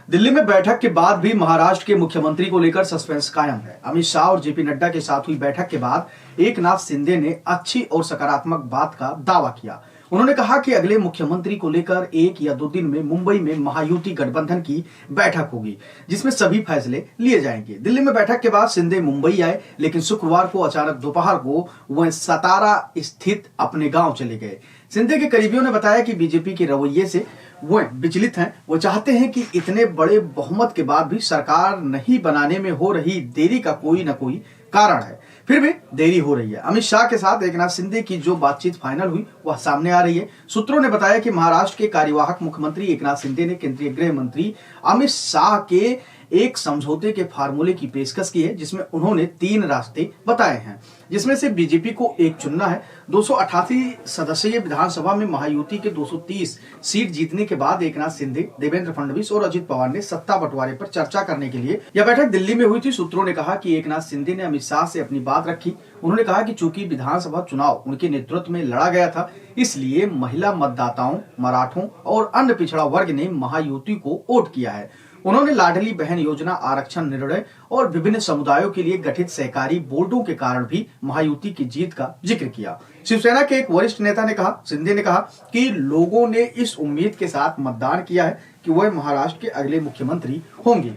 दिल्ली में बैठक के बाद भी महाराष्ट्र के मुख्यमंत्री को लेकर सस्पेंस कायम है। अमित शाह और जेपी नड्डा के साथ हुई बैठक के बाद एकनाथ शिंदे ने अच्छी और सकारात्मक बात का दावा किया। उन्होंने कहा कि अगले मुख्यमंत्री को लेकर 1 या 2 दिन में मुंबई में महायुति गठबंधन की बैठक होगी, जिसमें सभी फैसले लिए जाएंगे। दिल्ली में बैठक के बाद शिंदे मुंबई आए, लेकिन शुक्रवार को अचानक दोपहर को वह सतारा स्थित अपने गांव चले गए। शिंदे के करीबियों ने बताया कि बीजेपी के रवैये से वह विचलित हैं। वो चाहते हैं कि इतने बड़े बहुमत के बाद भी सरकार नहीं बनाने में हो रही देरी का कोई न कोई कारण है, फिर भी देरी हो रही है। अमित शाह के साथ एकनाथ शिंदे की जो बातचीत फाइनल हुई वह सामने आ रही है। सूत्रों ने बताया कि महाराष्ट्र के कार्यवाहक मुख्यमंत्री एकनाथ शिंदे ने केंद्रीय गृह मंत्री अमित शाह के एक समझौते के फार्मूले की पेशकश की है, जिसमें उन्होंने 3 रास्ते बताए हैं, जिसमें से बीजेपी को एक चुनना है। 288 सदस्यीय विधानसभा में महायुति के 230 सीट जीतने के बाद एकनाथ शिंदे, देवेंद्र फडणवीस और अजित पवार ने सत्ता बंटवारे पर चर्चा करने के लिए यह बैठक दिल्ली में हुई थी। सूत्रों ने कहा कि एकनाथ शिंदे ने अमित शाह से अपनी बात रखी। उन्होंने कहा कि चूंकि विधानसभा चुनाव उनके नेतृत्व में लड़ा गया था, इसलिए महिला मतदाताओं, मराठों और अन्य पिछड़ा वर्ग ने महायुति को वोट किया है। उन्होंने लाडली बहन योजना, आरक्षण निर्णय और विभिन्न समुदायों के लिए गठित सहकारी बोर्डों के कारण भी महायुति की जीत का जिक्र किया। शिवसेना के एक वरिष्ठ नेता ने कहा, शिंदे ने कहा कि लोगों ने इस उम्मीद के साथ मतदान किया है कि वह महाराष्ट्र के अगले मुख्यमंत्री होंगे।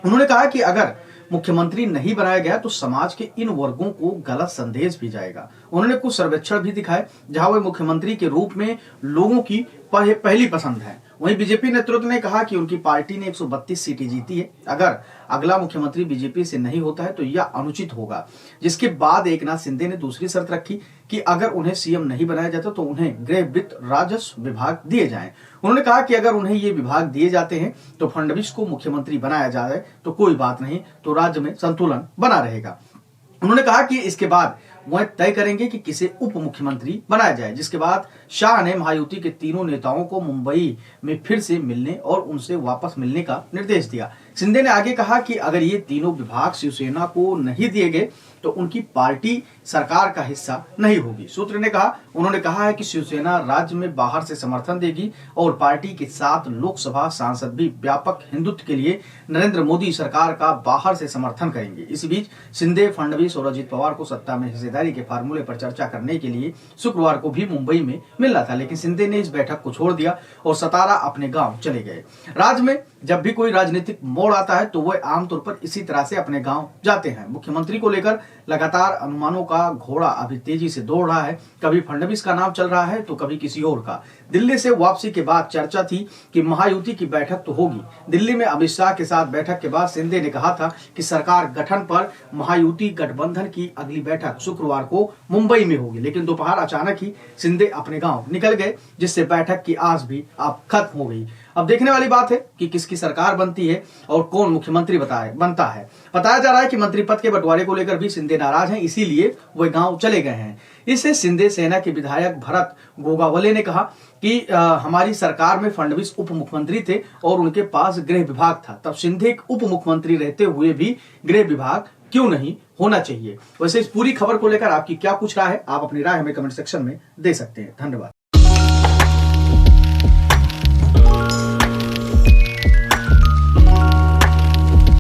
उन्होंने कहा कि अगर मुख्यमंत्री नहीं बनाया गया तो समाज के इन वर्गों को गलत संदेश भी जाएगा। उन्होंने कुछ सर्वेक्षण भी दिखाए जहां वे मुख्यमंत्री के रूप में लोगों की पहली पसंद है। वहीं बीजेपी नेतृत्व ने कहा कि उनकी पार्टी ने 132 सीटें जीती है। अगर अगला मुख्यमंत्री बीजेपी से नहीं होता है तो यह अनुचित होगा। जिसके बाद एकनाथ शिंदे ने दूसरी शर्त रखी कि अगर उन्हें सीएम नहीं बनाया जाता तो उन्हें गृह, वित्त, राजस्व विभाग दिए जाएं। उन्होंने कहा कि अगर उन्हें ये विभाग दिए जाते हैं तो फडणवीस को मुख्यमंत्री बनाया जाए तो कोई बात नहीं, तो राज्य में संतुलन बना रहेगा। उन्होंने कहा कि इसके बाद वह तय करेंगे कि किसे उप मुख्यमंत्री बनाया जाए। जिसके बाद शाह ने महायुति के तीनों नेताओं को मुंबई में फिर से मिलने और उनसे वापस मिलने का निर्देश दिया। शिंदे ने आगे कहा कि अगर ये तीनों विभाग शिवसेना को नहीं दिए गए तो उनकी पार्टी सरकार का हिस्सा नहीं होगी। सूत्र ने कहा, उन्होंने कहा है कि शिवसेना राज्य में बाहर से समर्थन देगी और पार्टी के साथ लोकसभा सांसद भी व्यापक हिंदुत्व के लिए नरेंद्र मोदी सरकार का बाहर से समर्थन करेंगे। इसी बीच शिंदे, फडणवीस और अजित पवार को सत्ता में हिस्सेदारी के फार्मूले पर चर्चा करने के लिए शुक्रवार को भी मुंबई में मिलना था, लेकिन शिंदे ने इस बैठक को छोड़ दिया और सतारा अपने गांव चले गए। राज्य में जब भी कोई राजनीतिक मोड़ आता है तो वह आमतौर पर इसी तरह से अपने गांव जाते हैं। मुख्यमंत्री को लेकर लगातार अनुमानों का घोड़ा अभी तेजी से दौड़ रहा है। कभी फडणवीस का नाम चल रहा है तो कभी किसी और का। दिल्ली से वापसी के बाद चर्चा थी कि महायुति की बैठक तो होगी। दिल्ली में अमित शाह के साथ बैठक के बाद शिंदे ने कहा था कि सरकार गठन पर महायुति गठबंधन की अगली बैठक शुक्रवार को मुंबई में होगी, लेकिन दोपहर अचानक ही शिंदे अपने गांव निकल गए, जिससे बैठक की आस भी अब खत्म हो गई। अब देखने वाली बात है कि किसकी सरकार बनती है और कौन मुख्यमंत्री बनता है। बताया जा रहा है कि मंत्री पद के बंटवारे को लेकर भी शिंदे नाराज हैं, इसीलिए वे गांव चले गए हैं। इससे शिंदे सेना के विधायक भरत गोगावले ने कहा कि हमारी सरकार में फडणवीस उप मुख्यमंत्री थे और उनके पास गृह विभाग था, तब शिंदे एक उप मुख्यमंत्री रहते हुए भी गृह विभाग क्यों नहीं होना चाहिए। वैसे इस पूरी खबर को लेकर आपकी क्या कुछ राय है, आप अपनी राय हमें कमेंट सेक्शन में दे सकते हैं। धन्यवाद।